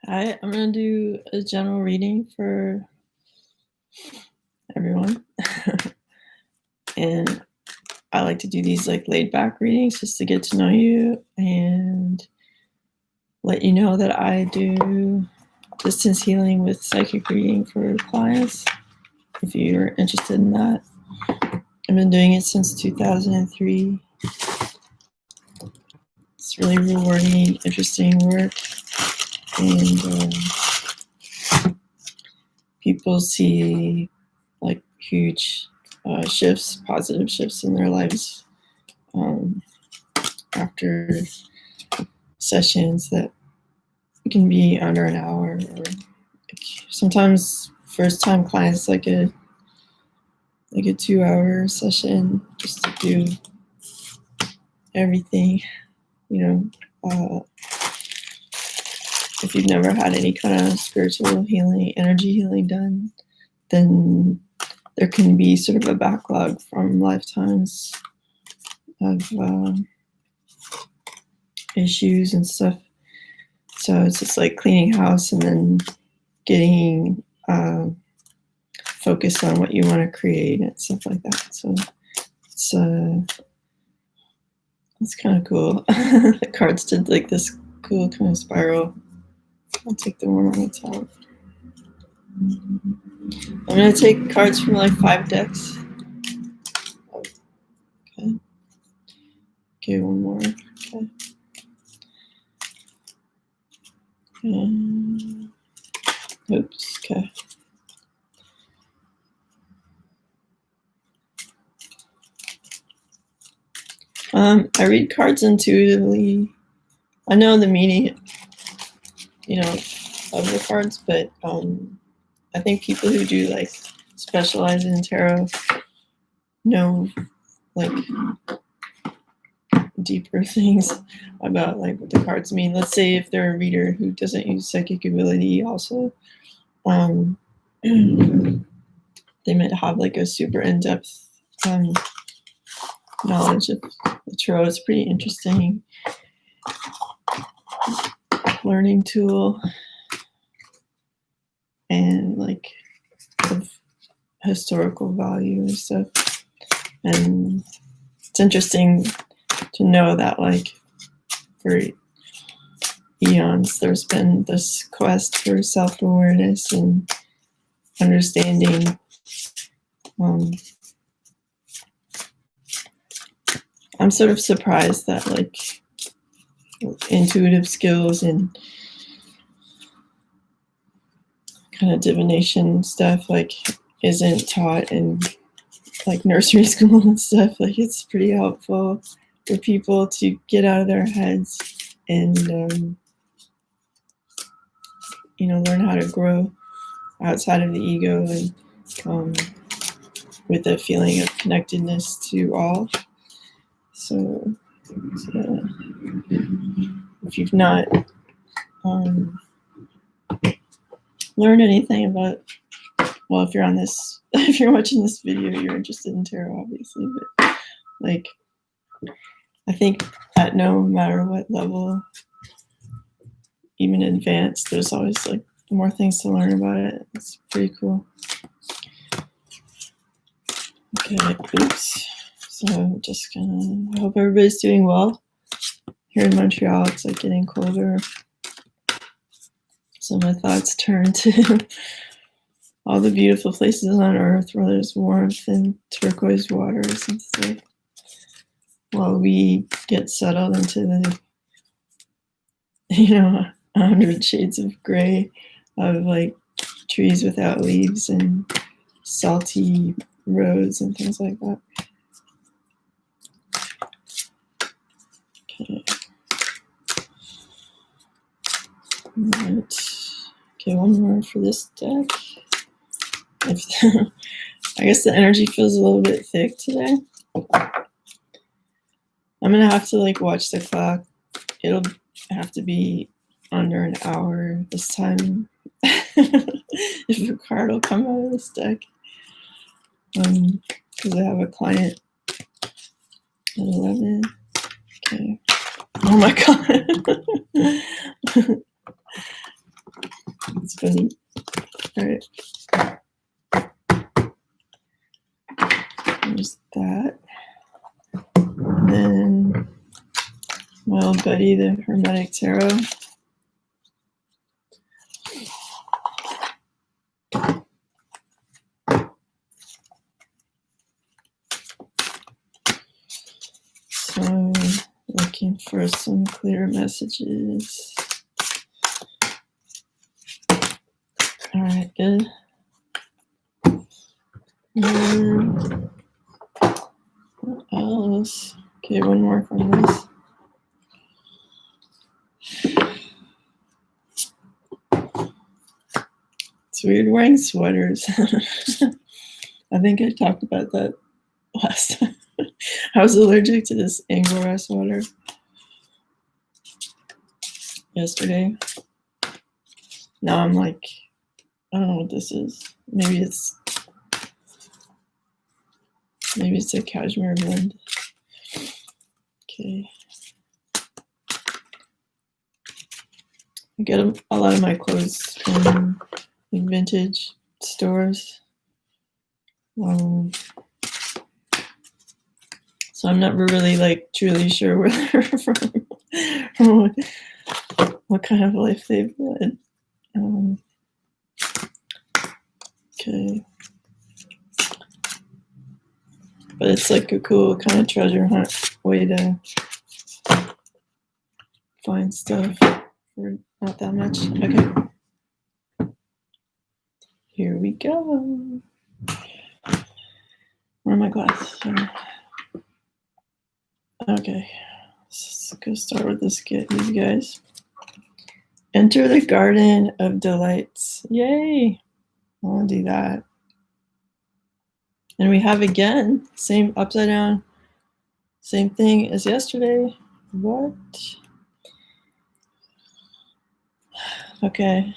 Hi, I'm going to do a general reading for everyone. And I like to do these like laid back readings just to get to know you and let you know that I do distance healing with psychic reading for clients if you're interested in that. I've been doing it since 2003. It's really rewarding, interesting work, and people see like huge shifts, positive shifts in their lives after sessions that can be under an hour, or sometimes first time clients like a 2-hour session just to do everything, if you've never had any kind of spiritual healing, energy healing done, then there can be sort of a backlog from lifetimes of issues and stuff. So it's just like cleaning house and then getting focused on what you want to create and stuff like that. So it's kind of cool. The cards did like this cool kind of spiral. I'll take the one on the top. I'm going to take cards from like 5 decks. Okay, one more. Okay. Oops, okay. I read cards intuitively. I know the meaning, of the cards, but I think people who do like specialize in tarot know like deeper things about like what the cards mean. Let's say if they're a reader who doesn't use psychic ability also, they might have like a super in-depth knowledge of the tarot. It's pretty interesting learning tool and like of historical value and stuff. And it's interesting to know that like for eons there's been this quest for self-awareness and understanding. I'm sort of surprised that like intuitive skills and kind of divination stuff like isn't taught in like nursery school and stuff. Like it's pretty helpful for people to get out of their heads and learn how to grow outside of the ego and with a feeling of connectedness to all. So if you've not learned anything about, well, if you're watching this video, you're interested in tarot, obviously, but like, I think at no matter what level, even advanced, there's always like more things to learn about it. It's pretty cool. Okay, oops. So just I hope everybody's doing well. Here in Montreal, it's like getting colder. So my thoughts turn to all the beautiful places on earth where there's warmth and turquoise waters and stuff, while we get settled into the 100 shades of gray of like trees without leaves and salty roads and things like that. Okay. Right. Okay, one more for this deck. I guess the energy feels a little bit thick today. I'm gonna have to like watch the clock. It'll have to be under an hour this time. If a card will come out of this deck. Because I have a client at 11. Okay. Oh my god. It's funny. All right. There's that. And then my old buddy, the Hermetic Tarot. So, looking for some clear messages. All right, good. And what else? Okay, one more from this. It's weird wearing sweaters. I think I talked about that last time. I was allergic to this Angora sweater yesterday. Now I'm like, I don't know what this is. Maybe it's a cashmere blend. Okay. I get a lot of my clothes from vintage stores. So I'm not really like truly sure where they're from, what kind of life they've led. Okay. But it's like a cool kind of treasure hunt way to find stuff for not that much. Okay. Here we go. Where are my glasses? Okay. Let's go start with this kit, you guys. Enter the Garden of Delights. Yay! I want to do that. And we have again, same upside down, same thing as yesterday. What? Okay.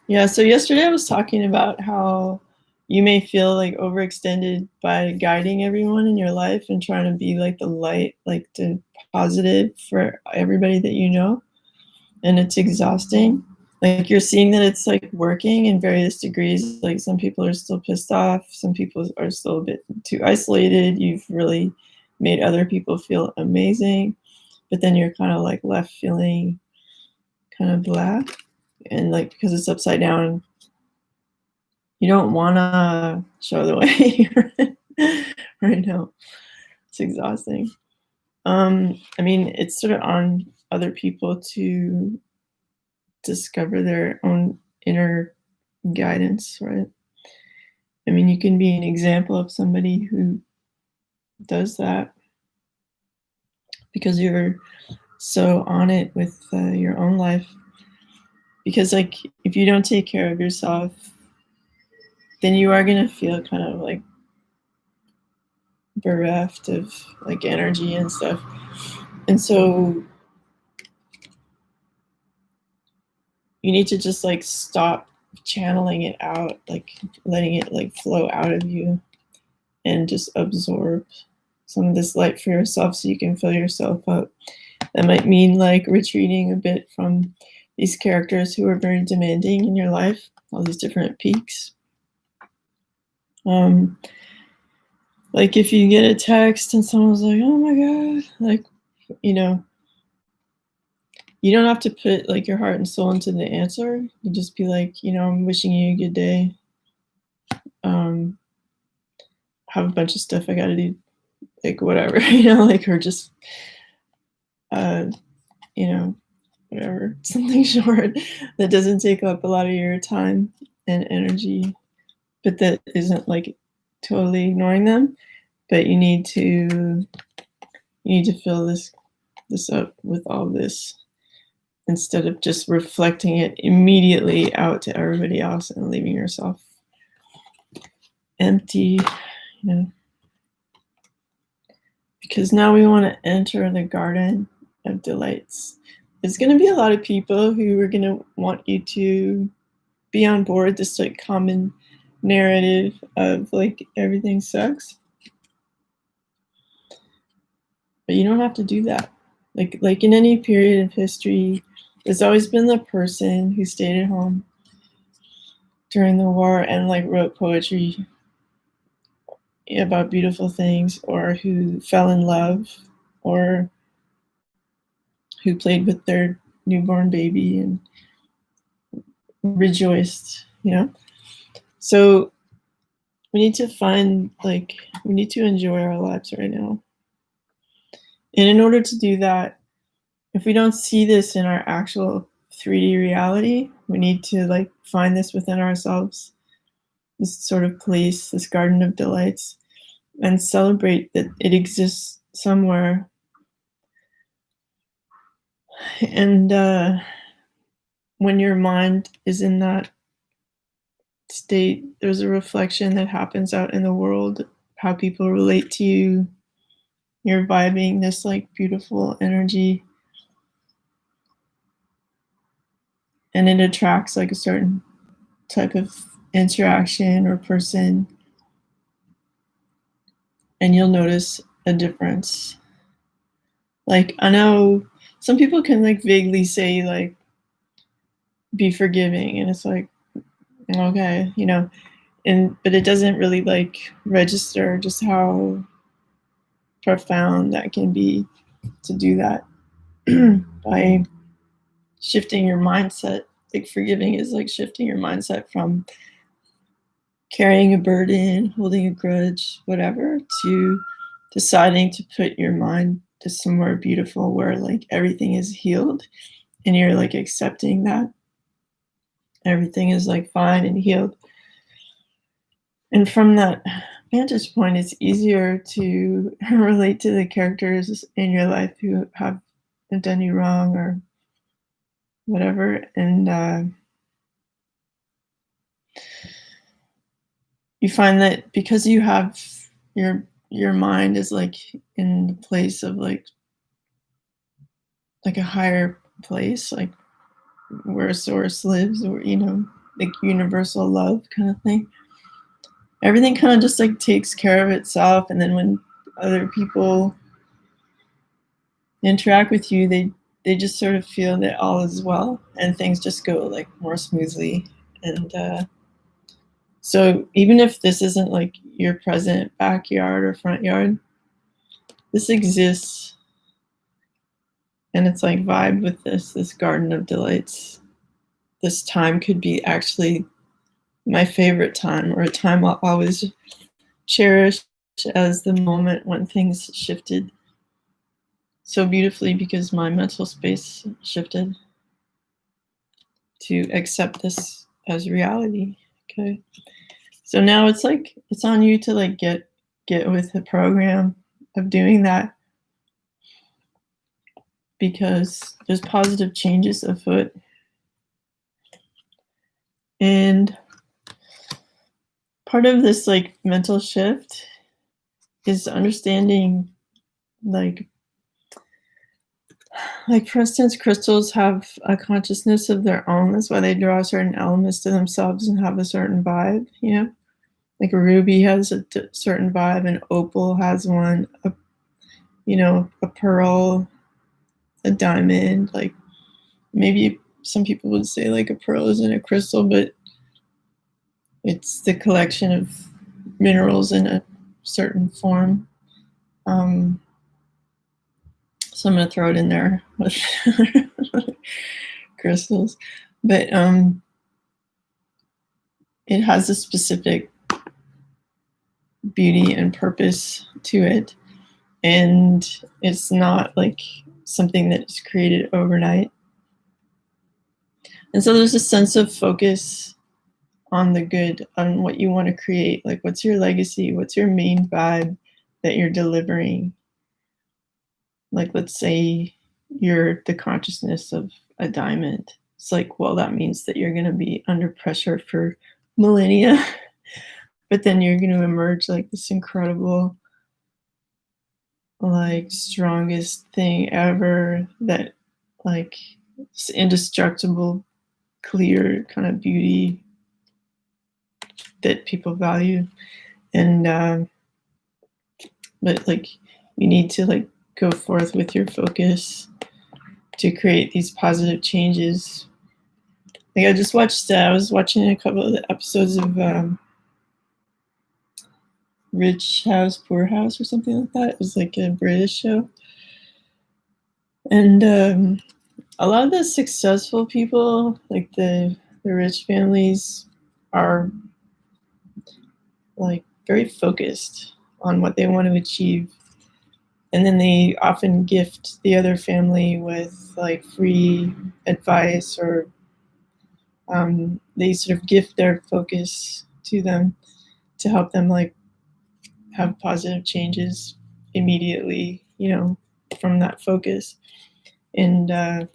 Yeah, so yesterday I was talking about how you may feel like overextended by guiding everyone in your life and trying to be like the light, like the positive for everybody that you know. And it's exhausting. Like you're seeing that it's like working in various degrees. Like some people are still pissed off. Some people are still a bit too isolated. You've really made other people feel amazing. But then you're kind of like left feeling kind of blah. And like, because it's upside down, you don't want to show the way right now. It's exhausting. I mean, it's sort of on other people to discover their own inner guidance, right? I mean, you can be an example of somebody who does that because you're so on it with your own life. Because like, if you don't take care of yourself, then you are going to feel kind of like bereft of like energy and stuff. And so you need to just like stop channeling it out, like letting it like flow out of you and just absorb some of this light for yourself so you can fill yourself up. That might mean like retreating a bit from these characters who are very demanding in your life, all these different peaks. Like if you get a text and someone's like, oh my God, like, you know, you don't have to put like your heart and soul into the answer. You just be like, you know, I'm wishing you a good day. Have a bunch of stuff I gotta do, like whatever, you know, like, or just, you know, whatever, something short that doesn't take up a lot of your time and energy, but that isn't like totally ignoring them. But you need to fill this up with all this instead of just reflecting it immediately out to everybody else and leaving yourself empty, you know. Because now we want to enter the Garden of Delights. There's going to be a lot of people who are going to want you to be on board this like common narrative of like everything sucks. But you don't have to do that. Like in any period of history, there's always been the person who stayed at home during the war and like wrote poetry about beautiful things, or who fell in love, or who played with their newborn baby and rejoiced, you know? So we need to find, like, we need to enjoy our lives right now. And in order to do that, if we don't see this in our actual 3D reality, we need to like find this within ourselves, this sort of place, this garden of delights, and celebrate that it exists somewhere. And when your mind is in that state, there's a reflection that happens out in the world, how people relate to you. You're vibing this like beautiful energy, and it attracts like a certain type of interaction or person, and you'll notice a difference. Like, I know some people can like vaguely say like be forgiving, and it's like, okay, you know, but it doesn't really like register just how profound that can be to do that by shifting your mindset. Like, forgiving is like shifting your mindset from carrying a burden, holding a grudge, whatever, to deciding to put your mind to somewhere beautiful where like everything is healed, and you're like accepting that everything is like fine and healed. And from that vantage point, it's easier to relate to the characters in your life who have done you wrong or whatever. And you find that because you have your mind is like in the place of like a higher place, like where a source lives, or you know, like universal love kind of thing. Everything kind of just like takes care of itself, and then when other people interact with you, they just sort of feel that all is well, and things just go like more smoothly. And so even if this isn't like your present backyard or front yard, this exists, and it's like vibe with this garden of delights. This time could be actually my favorite time, or a time I'll always cherish as the moment when things shifted so beautifully, because my mental space shifted to accept this as reality. Okay, so now it's like it's on you to like get with the program of doing that, because there's positive changes afoot. And part of this like mental shift is understanding like for instance, crystals have a consciousness of their own. That's why they draw certain elements to themselves and have a certain vibe, you know? Like a ruby has a certain vibe, an opal has one, a pearl, a diamond. Like, maybe some people would say like a pearl isn't a crystal, but it's the collection of minerals in a certain form. So I'm going to throw it in there with crystals. But it has a specific beauty and purpose to it. And it's not like something that is created overnight. And so there's a sense of focus on the good, on what you want to create. Like, what's your legacy? What's your main vibe that you're delivering? Like, let's say you're the consciousness of a diamond. It's like, well, that means that you're going to be under pressure for millennia, but then you're going to emerge like this incredible, like strongest thing ever, that like this indestructible, clear kind of beauty that people value. And but like you need to like go forth with your focus to create these positive changes. Like I just watched, I was watching a couple of the episodes of Rich House, Poor House or something like that. It was like a British show. And a lot of the successful people, like the rich families, are like very focused on what they want to achieve. And then they often gift the other family with like free advice, or they sort of gift their focus to them to help them like have positive changes immediately, you know, from that focus. And I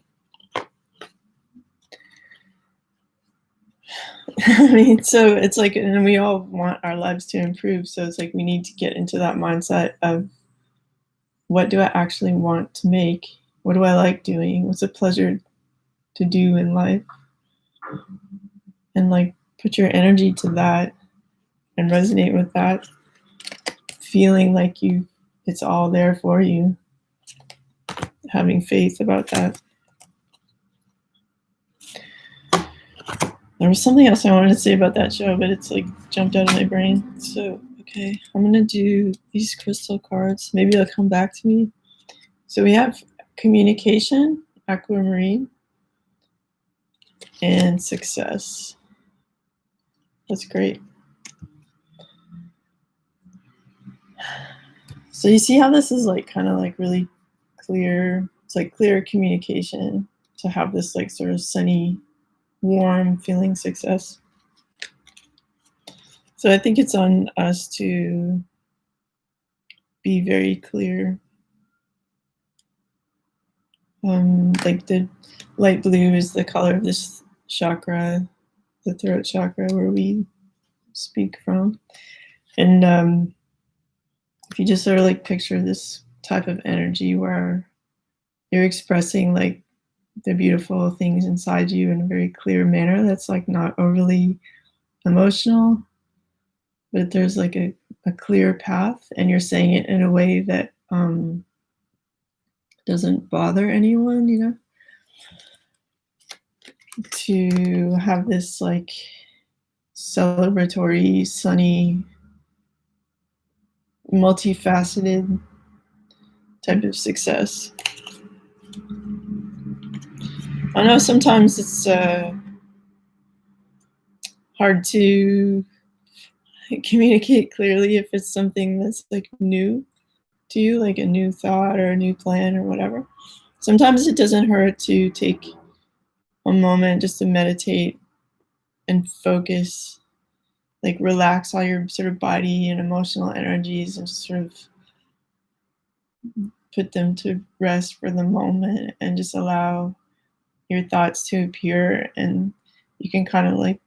mean, so it's like, and we all want our lives to improve. So it's like we need to get into that mindset of, what do I actually want to make? What do I like doing? What's a pleasure to do in life? And like put your energy to that and resonate with that, feeling like it's all there for you, having faith about that. There was something else I wanted to say about that show, but it's like jumped out of my brain. So, okay, I'm gonna do these crystal cards. Maybe they'll come back to me. So we have communication, aquamarine, and success. That's great. So you see how this is like kind of like really clear. It's like clear communication to have this like sort of sunny, warm feeling success. So I think it's on us to be very clear. Like the light blue is the color of this chakra, the throat chakra, where we speak from. And if you just sort of like picture this type of energy where you're expressing like the beautiful things inside you in a very clear manner, that's like not overly emotional, but there's like a clear path, and you're saying it in a way that doesn't bother anyone, you know, to have this like celebratory, sunny, multifaceted type of success. I know sometimes it's hard to communicate clearly if it's something that's like new to you, like a new thought or a new plan or whatever. Sometimes it doesn't hurt to take a moment just to meditate and focus, like relax all your sort of body and emotional energies and just sort of put them to rest for the moment and just allow your thoughts to appear, and you can kind of like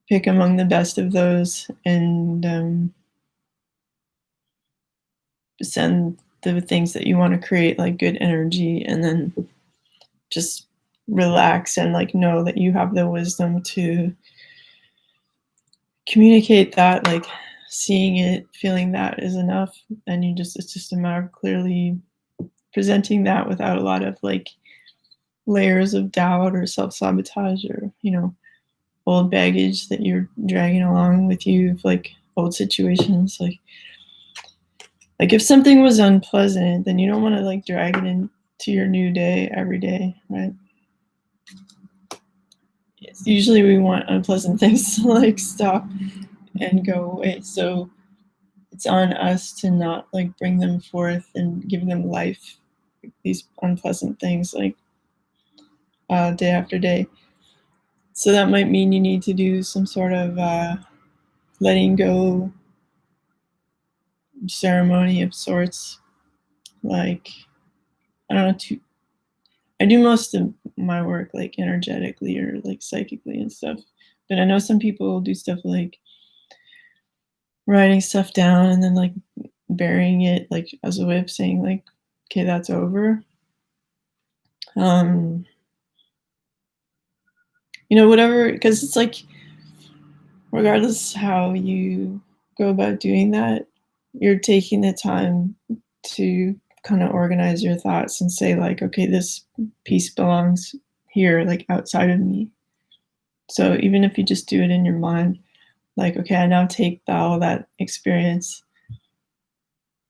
pick among the best of those and send the things that you want to create like good energy, and then just relax and like know that you have the wisdom to communicate that, like seeing it, feeling that is enough, and it's just a matter of clearly presenting that without a lot of like layers of doubt or self-sabotage or, you know, old baggage that you're dragging along with you, like old situations. Like if something was unpleasant, then you don't want to like drag it into your new day every day, right? Usually we want unpleasant things to like stop and go away. So it's on us to not like bring them forth and give them life, these unpleasant things, like day after day. So that might mean you need to do some sort of letting go ceremony of sorts. Like, I don't know, I do most of my work like energetically or like psychically and stuff. But I know some people do stuff like writing stuff down and then like burying it, like as a way of saying like, okay, that's over. You know, whatever, because it's like, regardless how you go about doing that, you're taking the time to kind of organize your thoughts and say like, okay, this piece belongs here, like outside of me. So even if you just do it in your mind, like, okay, I now take all that experience,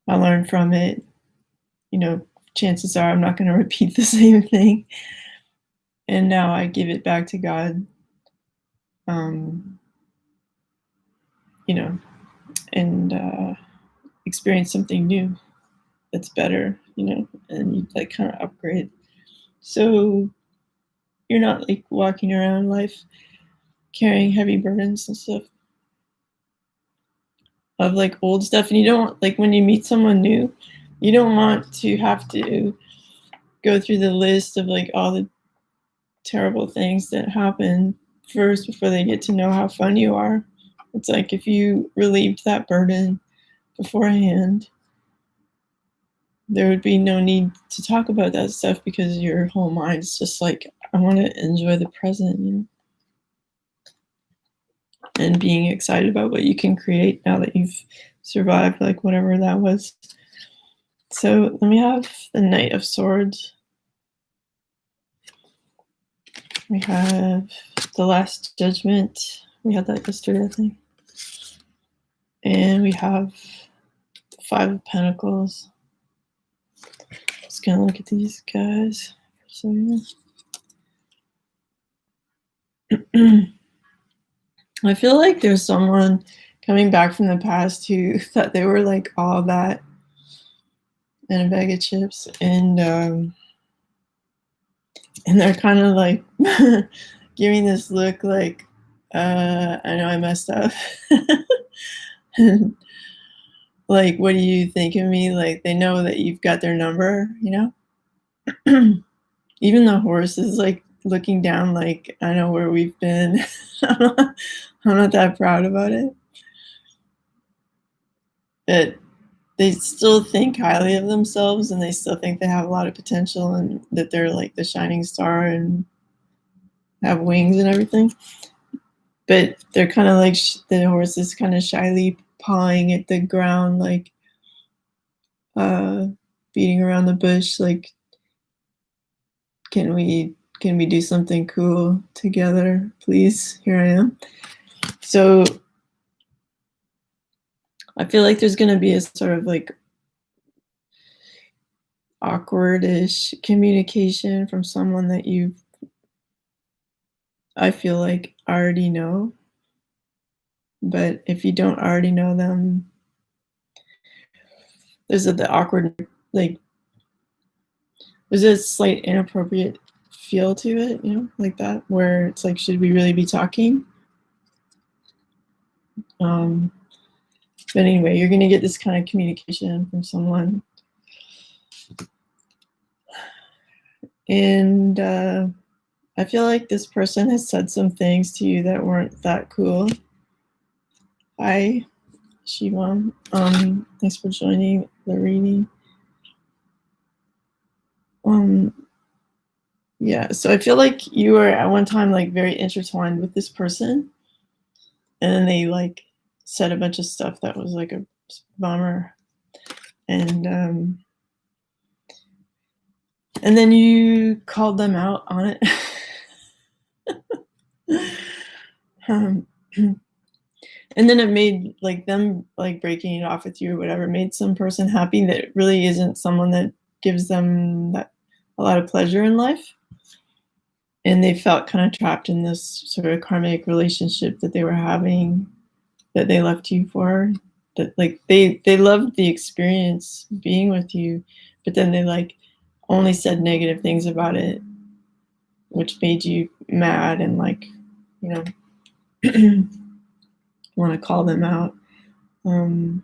I learn from it, chances are I'm not going to repeat the same thing. And now I give it back to God, and experience something new that's better, and you like kind of upgrade. So you're not like walking around life carrying heavy burdens and stuff of like old stuff. And you don't like when you meet someone new, you don't want to have to go through the list of like all the terrible things that happen first before they get to know how fun you are. It's like if you relieved that burden beforehand, there would be no need to talk about that stuff because your whole mind's just like, I want to enjoy the present, and being excited about what you can create now that you've survived, like whatever that was. So then we have the Knight of Swords. We have the Last Judgment. We had that yesterday, I think. And we have the Five of Pentacles. Just gonna look at these guys for a second. I feel like there's someone coming back from the past who thought they were like all that and a bag of chips, and they're kind of like giving this look like, I know I messed up. And, like, what do you think of me? Like, they know that you've got their number, Even the horse is like looking down, like, I know where we've been. I'm not that proud about it. But they still think highly of themselves, and they still think they have a lot of potential and that they're like the shining star and have wings and everything. But they're kind of like the horse is kind of shyly pawing at the ground, like beating around the bush, like, can we do something cool together, please? Here I am. So I feel like there's going to be a sort of like awkward-ish communication from someone that I feel like already know. But if you don't already know them, there's the awkward, like, there's a slight inappropriate feel to it, like that, where it's like, should we really be talking? But anyway, you're going to get this kind of communication from someone. And I feel like this person has said some things to you that weren't that cool. Hi, Shivam. Thanks for joining the reading. Yeah, so I feel like you were at one time like very intertwined with this person, and then they like said a bunch of stuff that was like a bummer, and then you called them out on it. And then it made like them like breaking it off with you or whatever made some person happy that really isn't someone that gives them that a lot of pleasure in life. And they felt kind of trapped in this sort of karmic relationship that they were having, that they left you for. That like they loved the experience being with you, but then they like only said negative things about it, which made you mad and like, want to call them out. And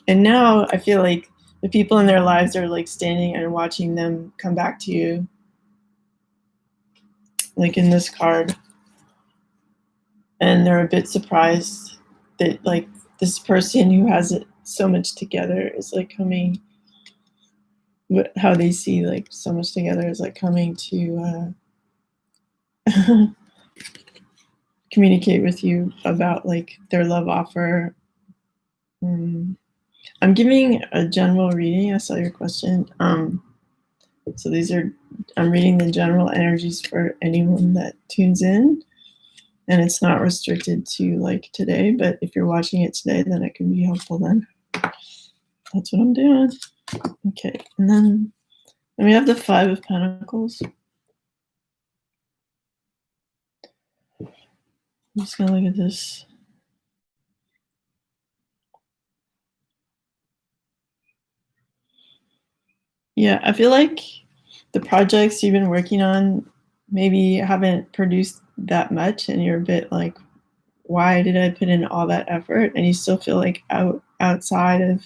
now I feel like the people in their lives are like standing and watching them come back to you, like in this card. And they're a bit surprised that like this person who has it so much together is like coming, how they see like so much together is like coming to communicate with you about like their love offer. I'm giving a general reading. I saw your question. So I'm reading the general energies for anyone that tunes in, and it's not restricted to like today, but if you're watching it today, then it can be helpful then. That's what I'm doing. Okay, and then we have the Five of Pentacles. I'm just gonna look at this. Yeah, I feel like the projects you've been working on maybe haven't produced that much, and you're a bit like, why did I put in all that effort? And you still feel like outside of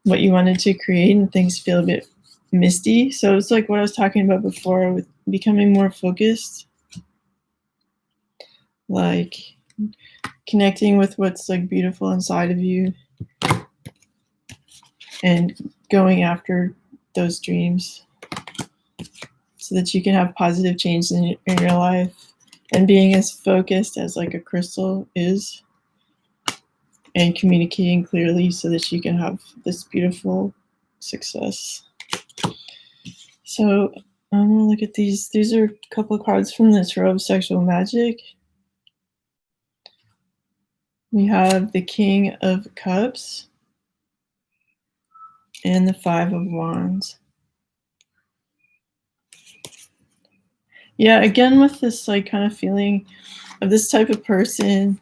what you wanted to create, and things feel a bit misty. So it's like what I was talking about before with becoming more focused, like connecting with what's like beautiful inside of you and going after those dreams so that you can have positive change in your life, and being as focused as like a crystal is, and communicating clearly so that you can have this beautiful success. So I'm gonna look at these. These are a couple of cards from the Tarot of Sexual Magic. We have the King of Cups and the Five of Wands. Yeah, again with this like kind of feeling of this type of person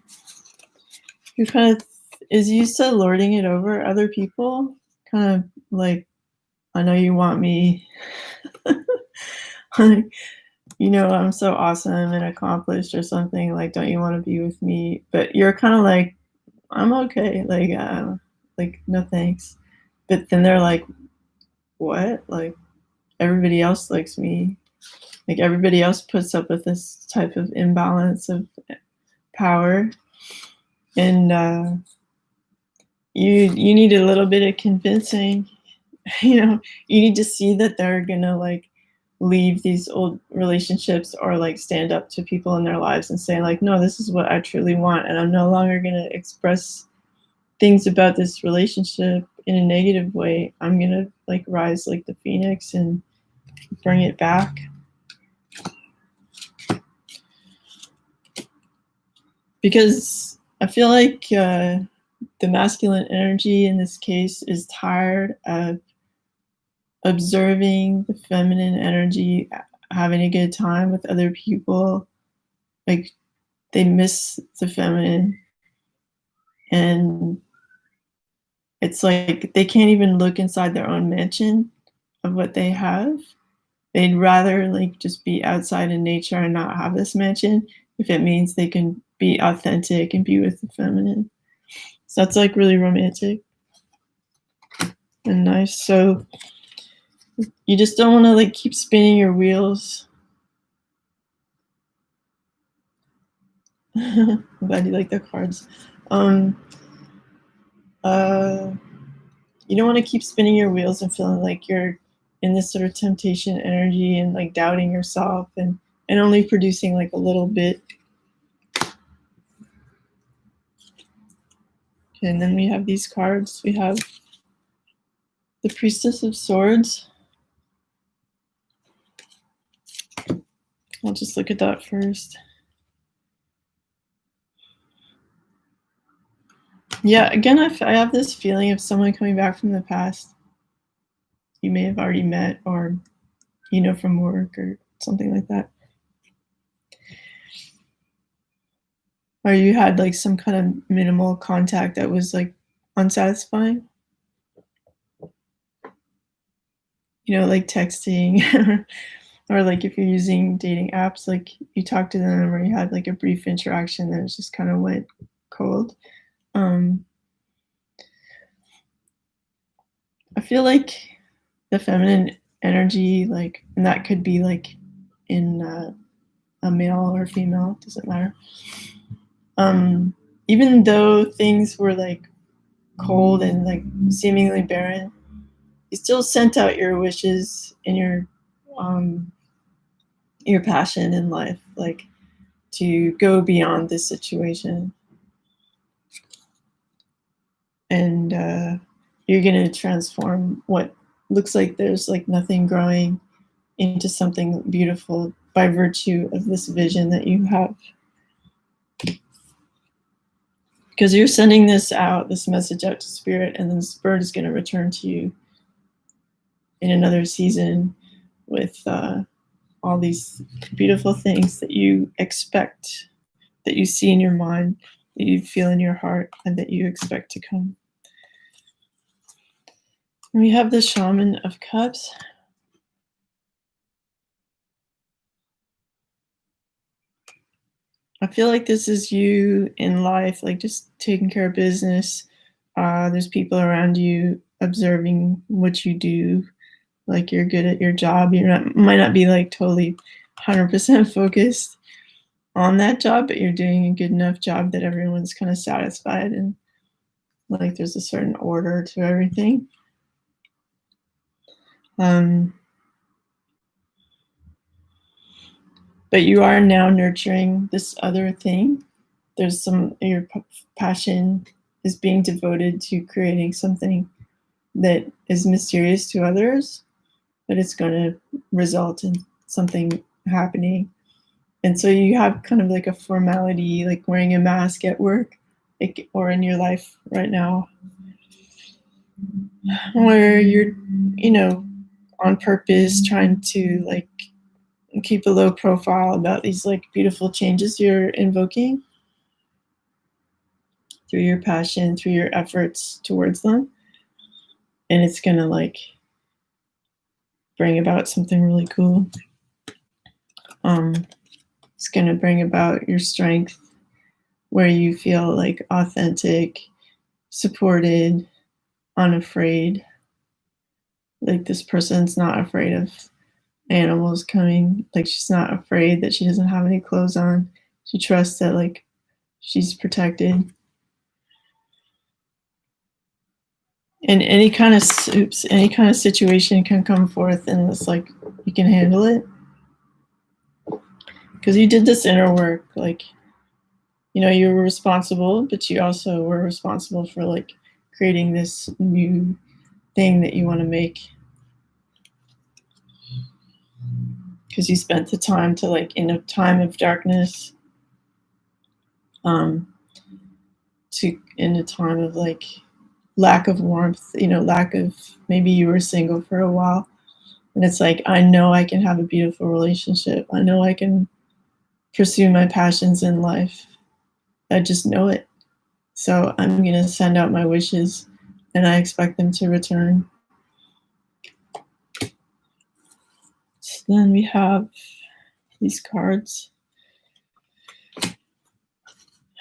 who kind of is used to lording it over other people, kind of like, I know you want me. You know, I'm so awesome and accomplished or something, like, don't you want to be with me? But you're kind of like, I'm okay, like no thanks. But then they're like, what? Like everybody else likes me. Like everybody else puts up with this type of imbalance of power, and you need a little bit of convincing. You know, you need to see that they're gonna like leave these old relationships or like stand up to people in their lives and say like, no, this is what I truly want, and I'm no longer gonna express things about this relationship in a negative way. I'm gonna like rise like the phoenix and bring it back. Because I feel like the masculine energy in this case is tired of observing the feminine energy having a good time with other people. Like they miss the feminine, and it's like they can't even look inside their own mansion of what they have. They'd rather like just be outside in nature and not have this mansion if it means they can be authentic and be with the feminine. So that's like really romantic and nice. So you just don't want to like keep spinning your wheels. I'm glad you like the cards. You don't want to keep spinning your wheels and feeling like you're in this sort of temptation energy and like doubting yourself and only producing like a little bit. Okay, and then we have these cards. We have the Priestess of Swords. I'll just look at that first. Yeah, again, I have this feeling of someone coming back from the past. You may have already met, or you know, from work or something like that. Or you had like some kind of minimal contact that was like unsatisfying. You know, like texting or like if you're using dating apps, like you talk to them or you had like a brief interaction and it just kind of went cold. I feel like the feminine energy, like, and that could be like in a male or female, doesn't matter. Even though things were like cold and like seemingly barren, you still sent out your wishes and your passion in life, like to go beyond this situation. And you're going to transform what looks like there's like nothing growing into something beautiful by virtue of this vision that you have. Because you're sending this message out to spirit, and then spirit is going to return to you in another season with all these beautiful things that you expect, that you see in your mind, that you feel in your heart, and that you expect to come. And we have the Shaman of Cups. I feel like this is you in life, like just taking care of business. There's people around you observing what you do. Like you're good at your job. Might not be like totally 100% focused on that job, but you're doing a good enough job that everyone's kind of satisfied, and like there's a certain order to everything. But you are now nurturing this other thing. There's your passion is being devoted to creating something that is mysterious to others, but it's going to result in something happening. And so you have kind of like a formality, like wearing a mask at work, like, or in your life right now, where you're, on purpose trying to like keep a low profile about these like beautiful changes you're invoking through your passion, through your efforts towards them. And it's going to like bring about something really cool. It's going to bring about your strength, where you feel like authentic, supported, unafraid. Like this person's not afraid of animals coming. Like she's not afraid that she doesn't have any clothes on. She trusts that like she's protected. And any kind of situation can come forth, and it's like you can handle it. Because you did this inner work, like, you were responsible, but you also were responsible for like creating this new thing that you want to make. Because you spent the time to like, in a time of darkness, in a time of like lack of warmth, lack of, maybe you were single for a while, and it's like, I know I can have a beautiful relationship. I know I can pursue my passions in life. I just know it. So I'm going to send out my wishes, and I expect them to return. So then we have these cards.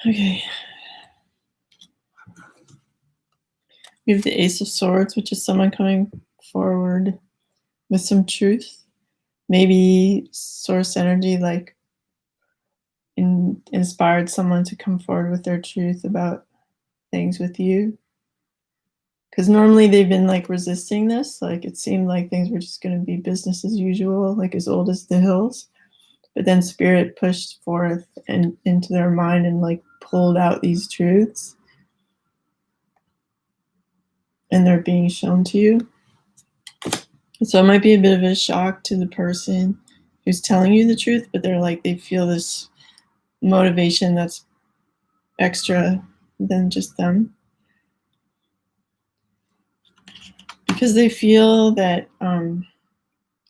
Okay. We have the Ace of Swords, which is someone coming forward with some truth. Maybe source energy like inspired someone to come forward with their truth about things with you. Because normally they've been like resisting this. Like it seemed like things were just going to be business as usual, like as old as the hills. But then spirit pushed forth and into their mind and like pulled out these truths. And they're being shown to you. So it might be a bit of a shock to the person who's telling you the truth, but they feel this motivation that's extra than just them. Because they feel that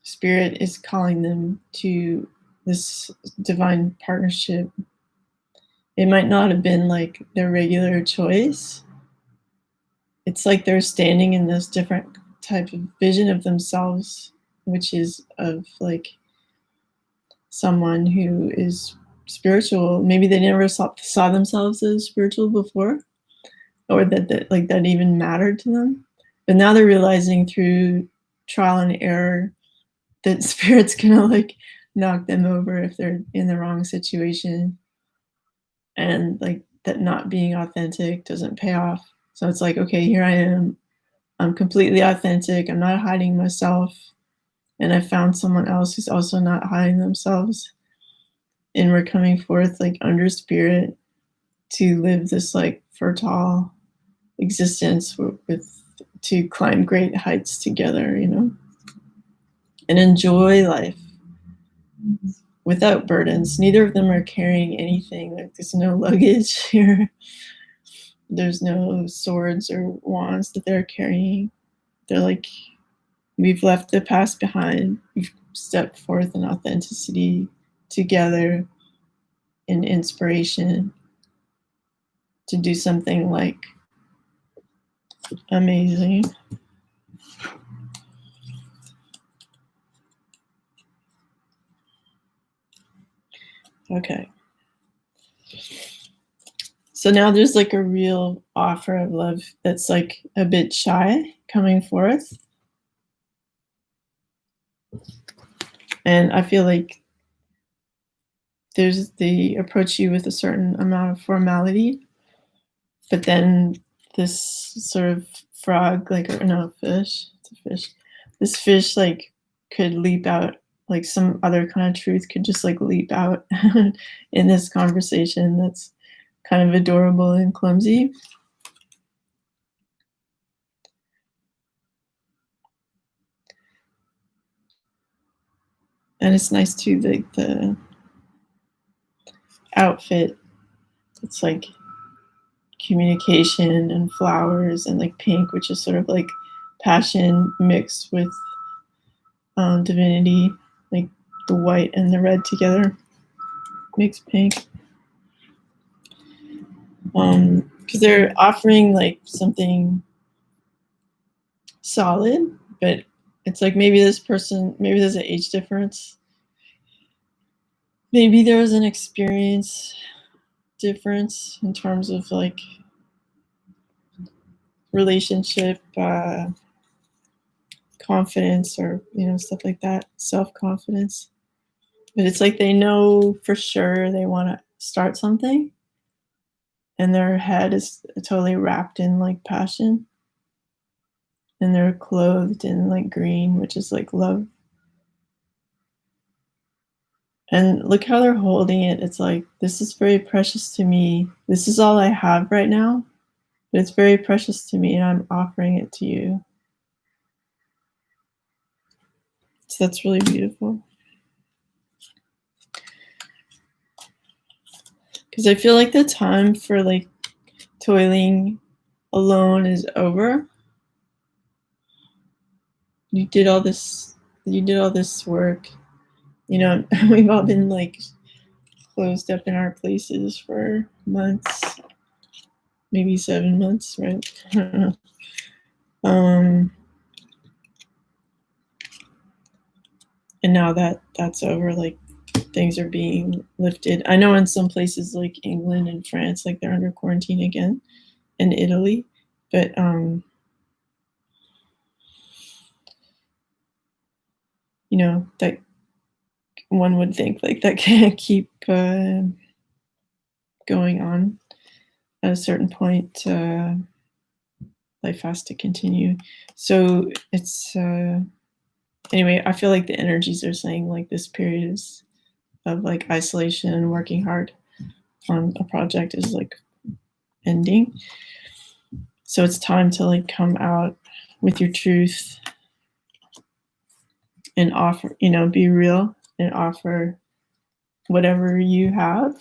spirit is calling them to this divine partnership. It might not have been like their regular choice. It's like they're standing in this different type of vision of themselves, which is of like someone who is spiritual. Maybe they never saw themselves as spiritual before, or that even mattered to them. But now they're realizing through trial and error that spirit's gonna like knock them over if they're in the wrong situation, and like that not being authentic doesn't pay off. So it's like, okay, here I am. I'm completely authentic. I'm not hiding myself. And I found someone else who's also not hiding themselves. And we're coming forth like under spirit to live this like fertile existence to climb great heights together, and enjoy life without burdens. Neither of them are carrying anything. Like, there's no luggage here. There's no swords or wands that they're carrying. They're like, we've left the past behind. We've stepped forth in authenticity together, in inspiration, to do something like amazing. Okay. So now there's like a real offer of love that's like a bit shy coming forth. And I feel like they approach you with a certain amount of formality, but then this sort of frog, like, or no, fish, it's a fish. This fish like could leap out, like some other kind of truth could just like leap out in this conversation that's kind of adorable and clumsy. And it's nice too, like the outfit. It's like communication and flowers and like pink, which is sort of like passion mixed with divinity, like the white and the red together makes pink. Because they're offering like something solid, but it's like maybe this person, maybe there's an age difference. Maybe there was an experience difference in terms of like relationship, confidence, or stuff like that, self-confidence. But it's like they know for sure they want to start something, and their head is totally wrapped in like passion, and they're clothed in like green, which is like love. And look how they're holding it. It's like, this is very precious to me. This is all I have right now, but it's very precious to me, and I'm offering it to you. So that's really beautiful. Because I feel like the time for like toiling alone is over. You did all this work. We've all been like closed up in our places for months, maybe 7 months, right? I don't know. And now that's over, like things are being lifted. I know in some places like England and France, like they're under quarantine again, and Italy, but that one would think like that can't keep going on. At a certain point, life has to continue. So it's anyway, I feel like the energies are saying like this period is of like isolation and working hard on a project is like ending. So it's time to like come out with your truth and offer, be real and offer whatever you have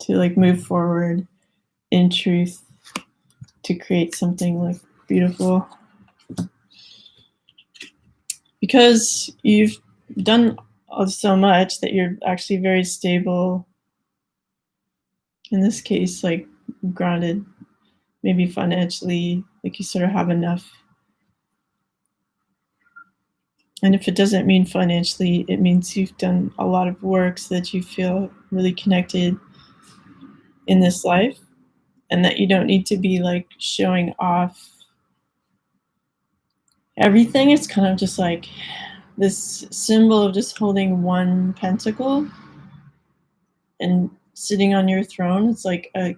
to like move forward in truth to create something like beautiful. Because you've done so much that you're actually very stable. In this case, like grounded, maybe financially, like you sort of have enough. And if it doesn't mean financially, it means you've done a lot of work so that you feel really connected in this life, and that you don't need to be like showing off everything. It's kind of just like this symbol of just holding one pentacle and sitting on your throne. It's like a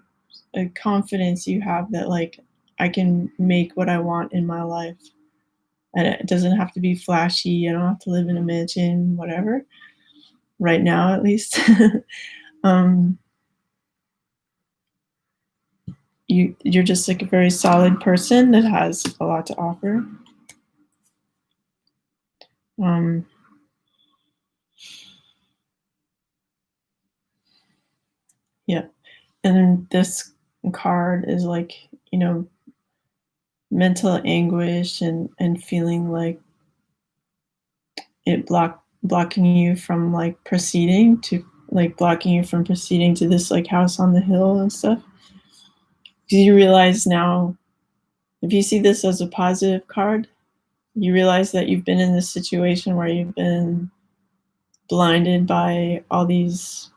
confidence you have that like I can make what I want in my life, and it doesn't have to be flashy. I don't have to live in a mansion, whatever, right now at least. you're just like a very solid person that has a lot to offer. Yeah. And this card is like, you know, mental anguish and feeling like it blocking you from like proceeding to like blocking you from proceeding to this like house on the hill and stuff. Do you realize now, if you see this as a positive card, you realize that you've been in this situation where you've been blinded by all these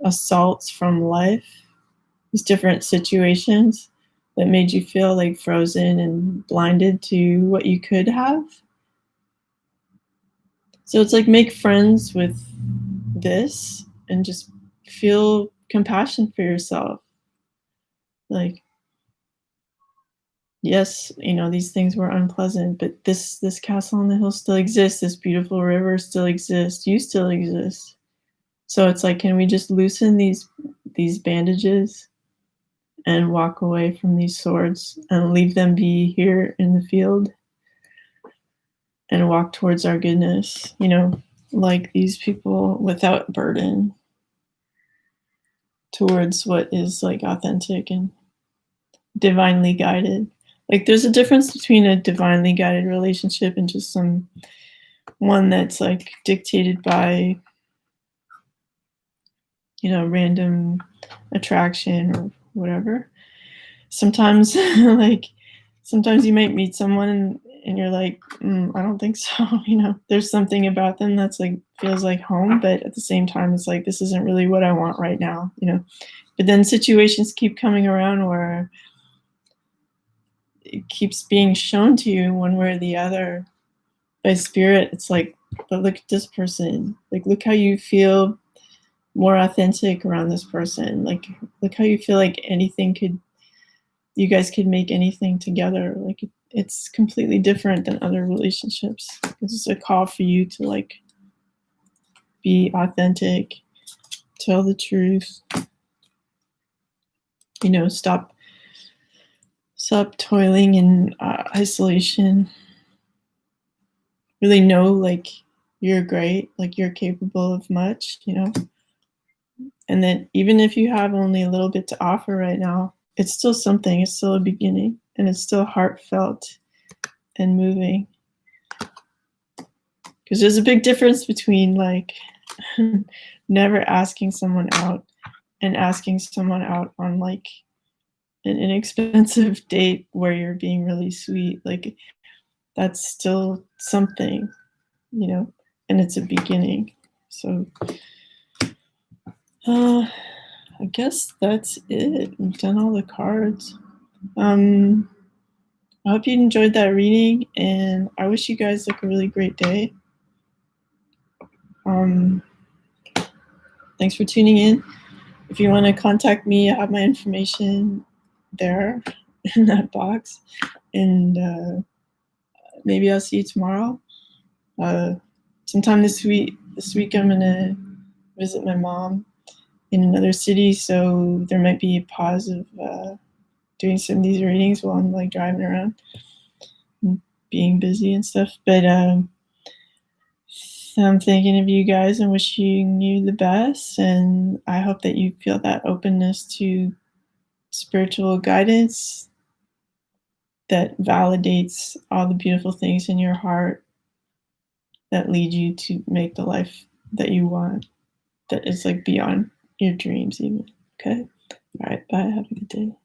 assaults from life, these different situations that made you feel like frozen and blinded to what you could have. So it's like make friends with this and just feel compassion for yourself. Like, yes, you know, these things were unpleasant, but this castle on the hill still exists. This beautiful river still exists. You still exist. So it's like, can we just loosen these bandages and walk away from these swords and leave them be here in the field and walk towards our goodness, you know, like these people without burden towards what is like authentic and divinely guided. Like there's a difference between a divinely guided relationship and just some one that's like dictated by, you know, random attraction or whatever. Sometimes like sometimes you might meet someone and you're like, I don't think so. You know, there's something about them that's like feels like home, but at the same time, it's like this isn't really what I want right now. You know, but then situations keep coming around where it keeps being shown to you one way or the other by spirit. It's like, but look at this person. Like, look how you feel more authentic around this person. Like, look how you feel like you guys could make anything together. Like it's completely different than other relationships. It's a call for you to like be authentic, tell the truth, you know, stop toiling in isolation. Really know like you're great, like you're capable of much, you know, and that even if you have only a little bit to offer right now, it's still something. It's still a beginning, and it's still heartfelt and moving. Because there's a big difference between like never asking someone out and asking someone out on like an inexpensive date where you're being really sweet. Like that's still something, you know, and it's a beginning. So I guess that's it. I've done all the cards. I hope you enjoyed that reading, and I wish you guys like a really great day. Thanks for tuning in. If you want to contact me, I have my information there in that box. And maybe I'll see you tomorrow. Sometime this week I'm gonna visit my mom in another city, so there might be a pause of doing some of these readings while I'm like driving around and being busy and stuff. But I'm thinking of you guys and wishing you the best, and I hope that you feel that openness to spiritual guidance that validates all the beautiful things in your heart that lead you to make the life that you want, that is like beyond your dreams even. Okay? All right, bye. Have a good day.